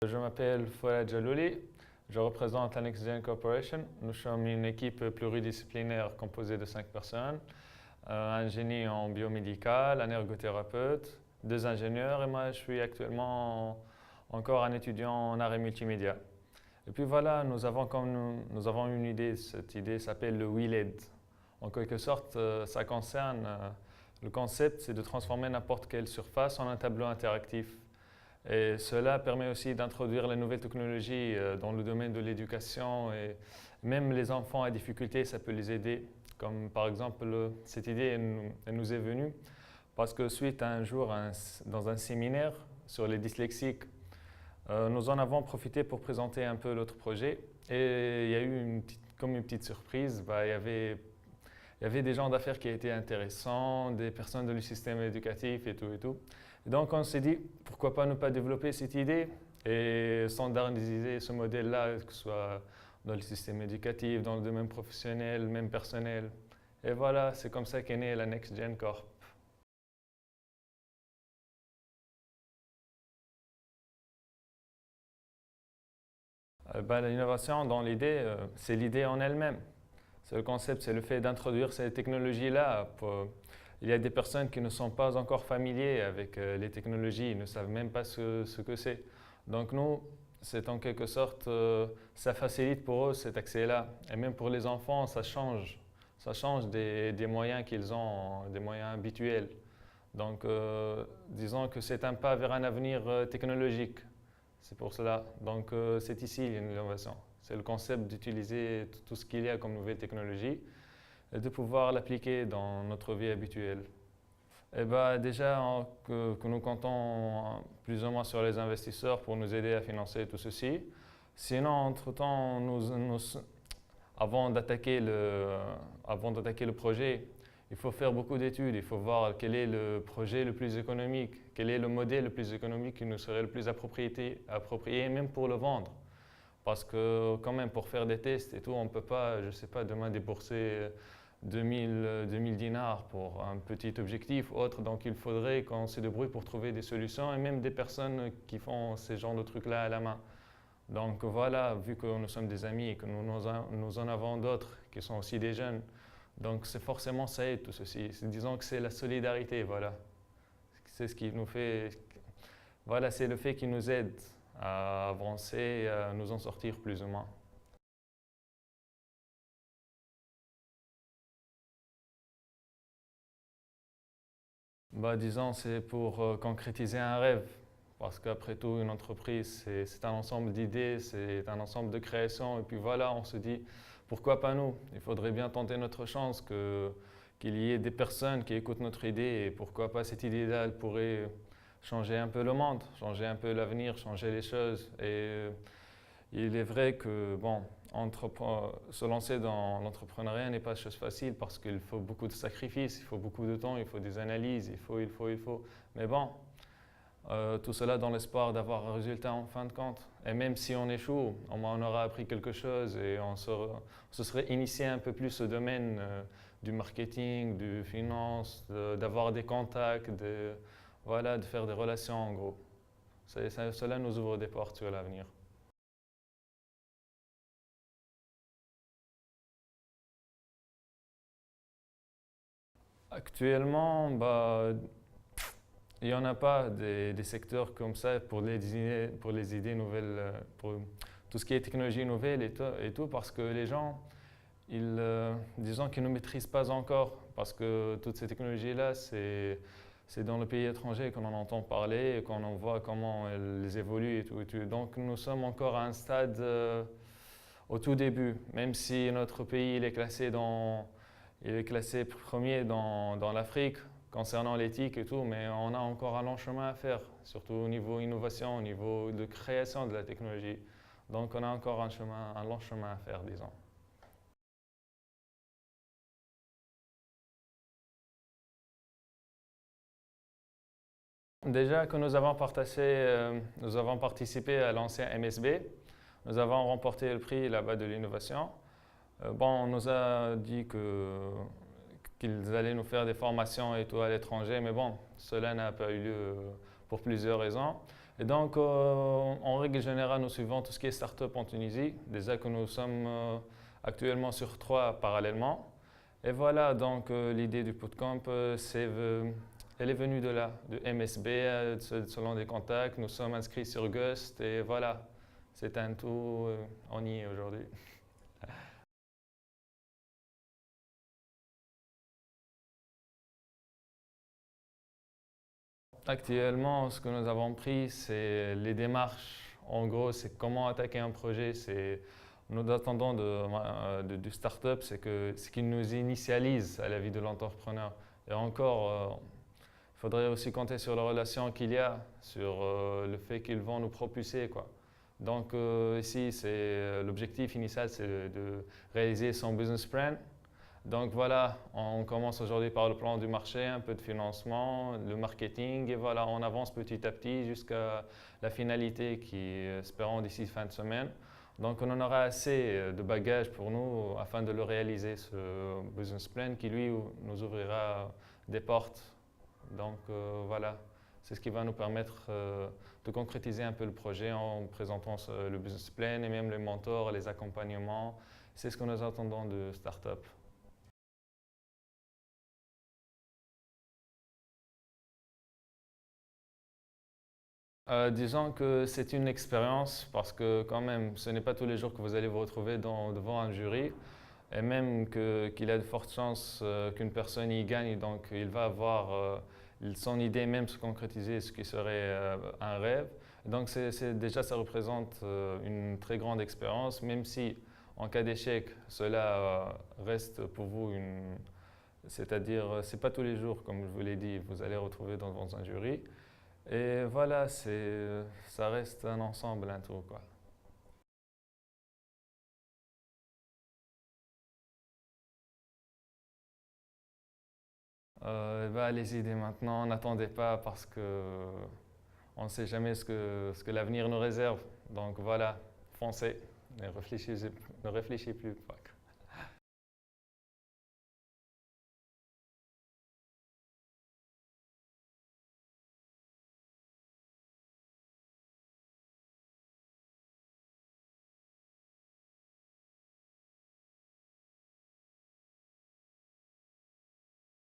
Je m'appelle Fouad Jalouli, je représente la Next Gen Corporation. Nous sommes une équipe pluridisciplinaire composée de 5 personnes, un génie en biomédical, un ergothérapeute, 2 ingénieurs et moi je suis actuellement encore un étudiant en arts et multimédia. Et puis voilà, nous avons une idée, cette idée s'appelle le WeLED. En quelque sorte, ça concerne, le concept c'est de transformer n'importe quelle surface en un tableau interactif. Et cela permet aussi d'introduire les nouvelles technologies dans le domaine de l'éducation et même les enfants à difficulté, ça peut les aider. Comme par exemple, cette idée, elle nous est venue parce que suite à un jour, dans un séminaire sur les dyslexiques, nous en avons profité pour présenter un peu l'autre projet et il y a eu comme une petite surprise, il y avait des gens d'affaires qui étaient intéressants, des personnes du système éducatif et tout et tout. Et donc on s'est dit, pourquoi pas ne pas développer cette idée et standardiser ce modèle-là, que ce soit dans le système éducatif, dans le domaine professionnel, même personnel. Et voilà, c'est comme ça qu'est née la Next Gen Corp. L'innovation dans l'idée, c'est l'idée en elle-même. C'est le concept, c'est le fait d'introduire ces technologies-là. Il y a des personnes qui ne sont pas encore familiers avec les technologies, ils ne savent même pas ce que c'est. Donc nous, c'est en quelque sorte, ça facilite pour eux cet accès-là. Et même pour les enfants, ça change. Ça change des moyens qu'ils ont, des moyens habituels. Donc disons que c'est un pas vers un avenir technologique. C'est pour cela. Donc c'est ici l'innovation. C'est le concept d'utiliser tout ce qu'il y a comme nouvelle technologie et de pouvoir l'appliquer dans notre vie habituelle. Et déjà que nous comptons plus ou moins sur les investisseurs pour nous aider à financer tout ceci. Sinon, entre-temps, avant d'attaquer le projet, il faut faire beaucoup d'études, il faut voir quel est le projet le plus économique, quel est le modèle le plus économique qui nous serait le plus approprié même pour le vendre. Parce que quand même, pour faire des tests et tout, on ne peut pas, je ne sais pas, demain débourser 2000 dinars pour un petit objectif ou autre. Donc il faudrait qu'on se débrouille pour trouver des solutions et même des personnes qui font ces genres de trucs-là à la main. Donc voilà, vu que nous sommes des amis et que nous en avons d'autres qui sont aussi des jeunes, donc c'est forcément ça aide tout ceci. Disons que c'est la solidarité, voilà. C'est ce qui nous fait, voilà, c'est le fait qui nous aide à avancer et à nous en sortir plus ou moins. Disons, c'est pour concrétiser un rêve. Parce qu'après tout, une entreprise, c'est un ensemble d'idées, c'est un ensemble de créations. Et puis voilà, on se dit, pourquoi pas nous? Il faudrait bien tenter notre chance qu'il y ait des personnes qui écoutent notre idée. Et pourquoi pas cette idée-là, elle pourrait changer un peu le monde, changer un peu l'avenir, changer les choses. Et il est vrai que, bon, se lancer dans l'entrepreneuriat n'est pas chose facile parce qu'il faut beaucoup de sacrifices, il faut beaucoup de temps, il faut des analyses, il faut. Mais bon, tout cela dans l'espoir d'avoir un résultat en fin de compte. Et même si on échoue, on aura appris quelque chose et on se serait initié un peu plus au domaine du marketing, du finance, d'avoir des contacts, voilà, de faire des relations en gros. Cela nous ouvre des portes sur l'avenir. Actuellement, il n'y en a pas des secteurs comme ça pour les idées nouvelles, pour tout ce qui est technologie nouvelle et tout parce que les gens, disons qu'ils ne maîtrisent pas encore parce que toutes ces technologies-là, c'est dans le pays étranger qu'on en entend parler et qu'on en voit comment elles évoluent et tout, et tout. Donc nous sommes encore à un stade au tout début, même si notre pays il est classé premier dans l'Afrique concernant l'éthique et tout, mais on a encore un long chemin à faire, surtout au niveau innovation, au niveau de création de la technologie. Donc on a encore un long chemin à faire, disons. Déjà que nous avons participé à l'ancien MSB, nous avons remporté le prix là-bas de l'innovation. On nous a dit qu'ils allaient nous faire des formations et tout à l'étranger, mais bon, cela n'a pas eu lieu pour plusieurs raisons. Et donc, en règle générale, nous suivons tout ce qui est start-up en Tunisie. Déjà que nous sommes actuellement sur 3 parallèlement. Et voilà, donc l'idée du bootcamp, elle est venue de là, de MSB, selon des contacts. Nous sommes inscrits sur Gust et voilà, c'est un tout, on y est aujourd'hui. Actuellement, ce que nous avons pris, c'est les démarches. En gros, c'est comment attaquer un projet. Nous attendons du start-up, c'est ce qui nous initialise à la vie de l'entrepreneur. Et encore, il faudrait aussi compter sur la relation qu'il y a, sur le fait qu'ils vont nous propulser, quoi. Donc ici, l'objectif initial, c'est de réaliser son business plan. Donc voilà, on commence aujourd'hui par le plan du marché, un peu de financement, le marketing, et voilà, on avance petit à petit jusqu'à la finalité qui, espérons d'ici fin de semaine. Donc on en aura assez de bagages pour nous afin de le réaliser, ce business plan qui lui nous ouvrira des portes. Donc voilà, c'est ce qui va nous permettre de concrétiser un peu le projet en présentant le business plan et même les mentors, les accompagnements. C'est ce que nous attendons de start-up. Disons que c'est une expérience parce que quand même, ce n'est pas tous les jours que vous allez vous retrouver devant un jury et même qu'il a de fortes chances qu'une personne y gagne, donc il va avoir son idée même se concrétiser, ce qui serait un rêve. Donc déjà, ça représente une très grande expérience, même si en cas d'échec, cela reste pour vous c'est-à-dire, c'est pas tous les jours, comme je vous l'ai dit, vous allez retrouver devant un jury. Et voilà, ça reste un ensemble, un tout, quoi. Allez-y dès maintenant, n'attendez pas parce que on ne sait jamais ce que l'avenir nous réserve. Donc voilà, foncez, ne réfléchissez plus.